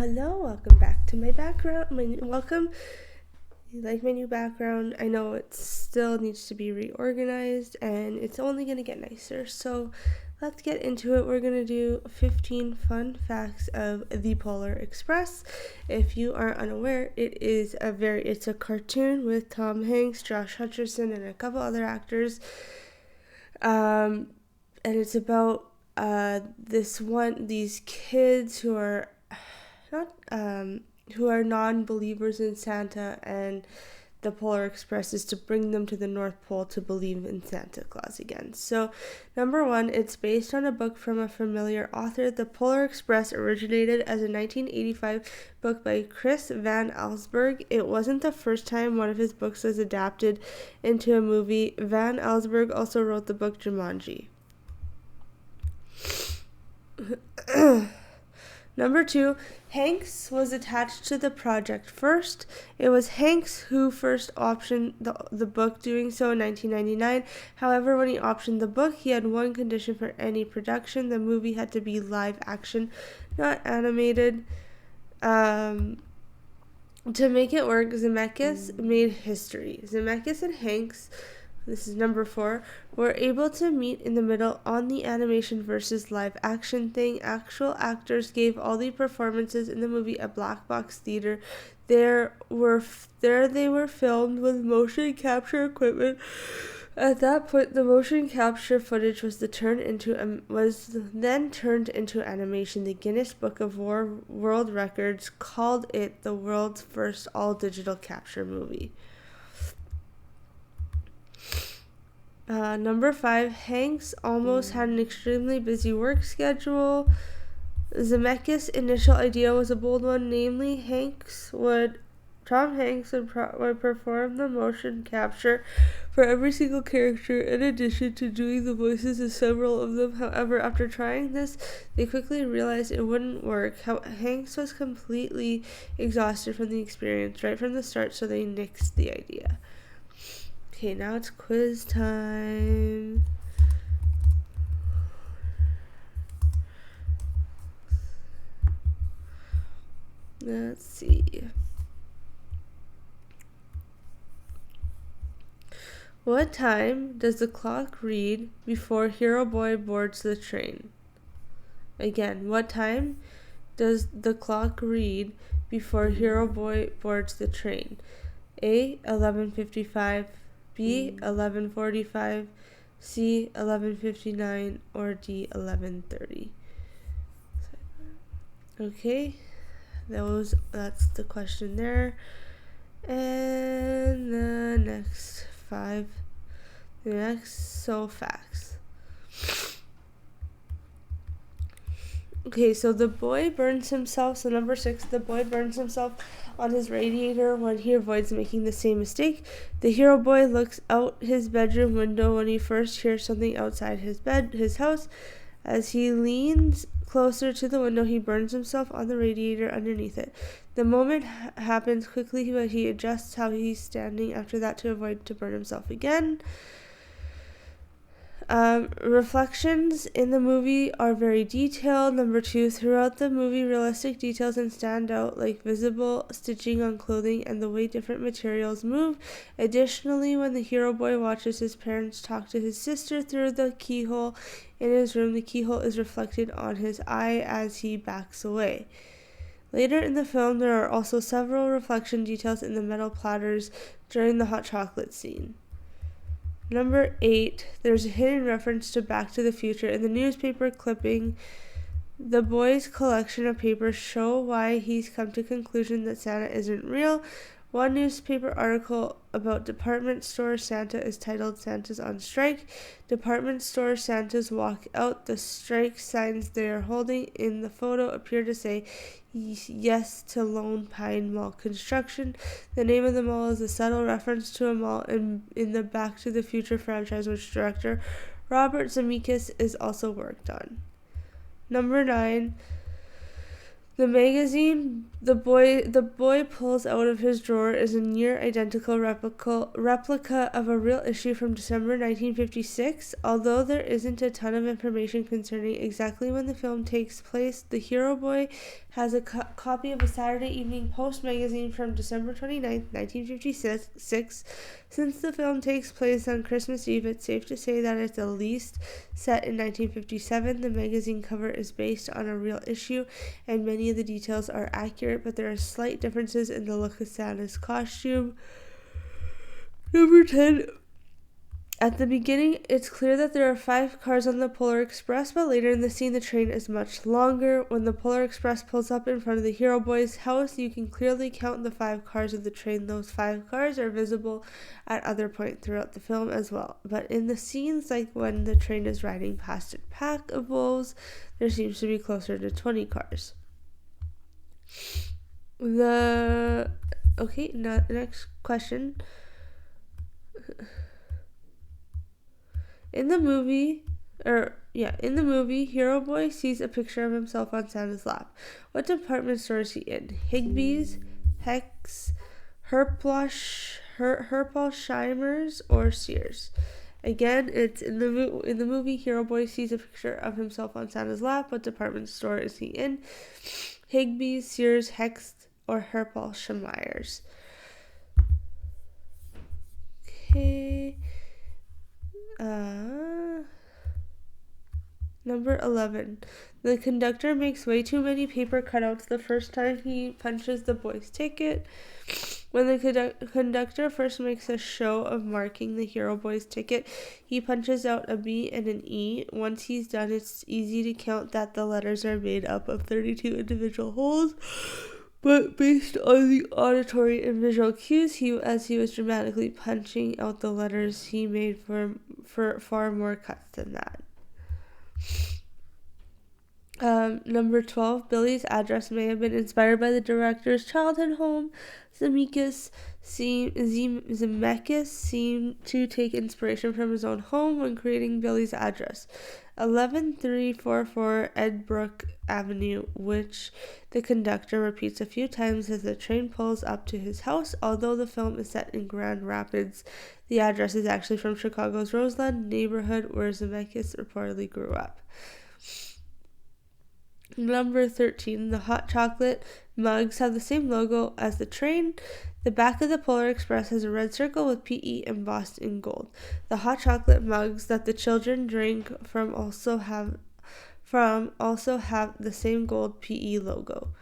Hello, welcome back to my background. Welcome. You like my new background? I know it still needs to be reorganized and it's only going to get nicer. So let's get into it. We're going to do 15 fun facts of the Polar Express. If you are unaware, it's a cartoon with Tom Hanks, Josh Hutcherson, and a couple other actors. And it's about these kids who are non-believers in Santa, and the Polar Express is to bring them to the North Pole to believe in Santa Claus again. So, number one, it's based on a book from a familiar author. The Polar Express originated as a 1985 book by Chris Van Allsburg. It wasn't the first time one of his books was adapted into a movie. Van Allsburg also wrote the book Jumanji. Number two, Hanks was attached to the project first. It was Hanks who first optioned the book, doing so in 1999. However, when he optioned the book, he had one condition for any production. The movie had to be live action, not animated. To make it work, Zemeckis made history. Zemeckis and Hanks, this is number 4, were able to meet in the middle on the animation versus live action thing. Actual actors gave all the performances in the movie a black box theater. There they were filmed with motion capture equipment. At that point, the motion capture footage was then turned into animation. The Guinness Book of World Records called it the world's first all-digital capture movie. Number 5, Hanks almost had an extremely busy work schedule. Zemeckis' initial idea was a bold one, namely Tom Hanks would perform the motion capture for every single character in addition to doing the voices of several of them. However, after trying this, they quickly realized it wouldn't work. Hanks was completely exhausted from the experience right from the start, so they nixed the idea. Okay, now it's quiz time. Let's see. What time does the clock read before Hero Boy boards the train? Again, what time does the clock read before Hero Boy boards the train? A, 11:55. B, 11:45, C, 11:59, or D, 11:30. Okay, that's the question there. And the next facts. Okay, so the boy burns himself. So number 6, the boy burns himself on his radiator when he avoids making the same mistake. The hero boy looks out his bedroom window when he first hears something outside his house. As he leans closer to the window, he burns himself on the radiator underneath it. The moment happens quickly, but he adjusts how he's standing after that to avoid to burn himself again. Reflections in the movie are very detailed. Number 2, throughout the movie, realistic details and stand out, like visible stitching on clothing and the way different materials move. Additionally, when the hero boy watches his parents talk to his sister through the keyhole in his room, the keyhole is reflected on his eye as he backs away. Later in the film, there are also several reflection details in the metal platters during the hot chocolate scene. Number 8, there's a hidden reference to Back to the Future. In the newspaper clipping, the boy's collection of papers show why he's come to the conclusion that Santa isn't real. One newspaper article about department store Santa is titled Santa's on Strike. Department store Santas walk out. The strike signs they are holding in the photo appear to say yes to Lone Pine Mall construction. The name of the mall is a subtle reference to a mall in the Back to the Future franchise, which director Robert Zemeckis is also worked on. Number 9, The magazine the boy pulls out of his drawer is a near identical replica of a real issue from December 1956. Although there isn't a ton of information concerning exactly when the film takes place, the hero boy has a copy of a Saturday Evening Post magazine from December 29th, 1956. Since the film takes place on Christmas Eve, it's safe to say that it's at least set in 1957. The magazine cover is based on a real issue, and many of the details are accurate, but there are slight differences in the look of Santa's costume. Number 10. At the beginning, it's clear that there are 5 cars on the Polar Express, but later in the scene, the train is much longer. When the Polar Express pulls up in front of the hero boy's house, you can clearly count the 5 cars of the train. Those 5 cars are visible at other points throughout the film as well. But in the scenes, like when the train is riding past a pack of wolves, there seems to be closer to 20 cars. Next question. In the movie, Hero Boy sees a picture of himself on Santa's lap. What department store is he in? Higbee's, Hex, Herpolsheimer's, or Sears? Again, it's in the movie. Hero Boy sees a picture of himself on Santa's lap. What department store is he in? Higbee's, Sears, Hex, or Herpolsheimer's? Okay. Number 11. The conductor makes way too many paper cutouts the first time he punches the boy's ticket. When the conductor first makes a show of marking the hero boy's ticket, he punches out a B and an E. Once he's done, it's easy to count that the letters are made up of 32 individual holes. But based on the auditory and visual cues, as he was dramatically punching out the letters, he made for far more cuts than that. Number 12. Billy's address may have been inspired by the director's childhood home. Zemeckis seemed to take inspiration from his own home when creating Billy's address, 11344 Edbrook Avenue, which the conductor repeats a few times as the train pulls up to his house. Although the film is set in Grand Rapids, the address is actually from Chicago's Roseland neighborhood, where Zemeckis reportedly grew up. Number 13. The hot chocolate mugs have the same logo as the train. The back of the Polar Express has a red circle with PE embossed in gold. The hot chocolate mugs that the children drink from also have the same gold PE logo.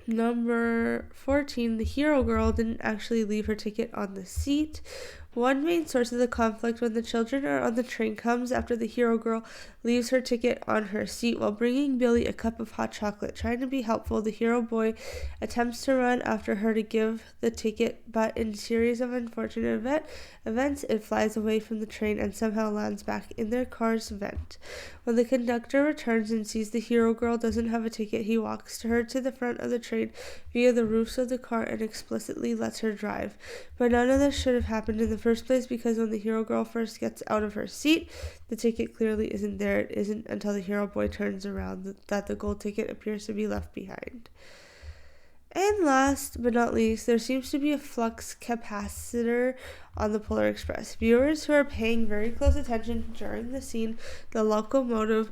Number 14. The hero girl didn't actually leave her ticket on the seat. One main source of the conflict when the children are on the train comes after the hero girl leaves her ticket on her seat while bringing Billy a cup of hot chocolate. Trying to be helpful, the hero boy attempts to run after her to give the ticket, but in a series of unfortunate events, it flies away from the train and somehow lands back in their car's vent. When the conductor returns and sees the hero girl doesn't have a ticket, he walks her to the front of the train via the roofs of the car and explicitly lets her drive. But none of this should have happened in the first place, because when the hero girl first gets out of her seat, the ticket clearly isn't there. It isn't until the hero boy turns around that the gold ticket appears to be left behind. And last but not least, there seems to be a flux capacitor on the Polar Express. Viewers who are paying very close attention during the scene, the locomotive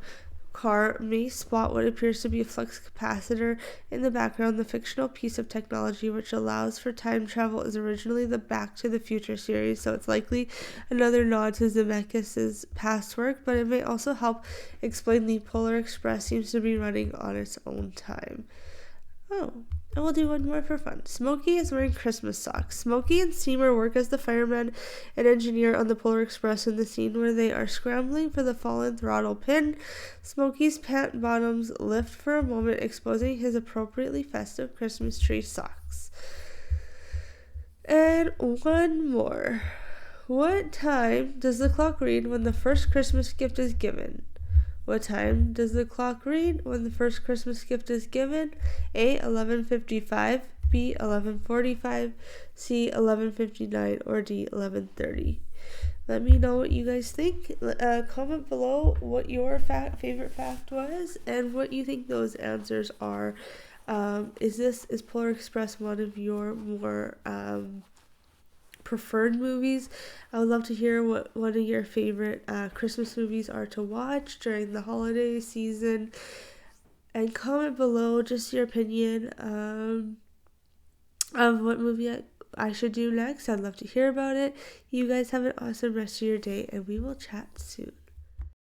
car may spot what appears to be a flux capacitor in the background. The fictional piece of technology which allows for time travel is originally the Back to the Future series, so it's likely another nod to Zemeckis' past work, but it may also help explain the Polar Express seems to be running on its own time. Oh, and we'll do one more for fun. Smokey is wearing Christmas socks. Smokey and Seymour work as the fireman and engineer on the Polar Express in the scene where they are scrambling for the fallen throttle pin. Smokey's pant bottoms lift for a moment, exposing his appropriately festive Christmas tree socks. And one more. What time does the clock read when the first Christmas gift is given? What time does the clock read when the first Christmas gift is given? A. 11:55, B. 11:45, C. 11:59, or D. 11:30. Let me know what you guys think. Comment below what your favorite fact was and what you think those answers are. Is Polar Express one of your more preferred movies? I would love to hear what one of your favorite Christmas movies are to watch during the holiday season. And comment below just your opinion of what movie I should do next. I'd love to hear about it. You guys have an awesome rest of your day, and we will chat soon.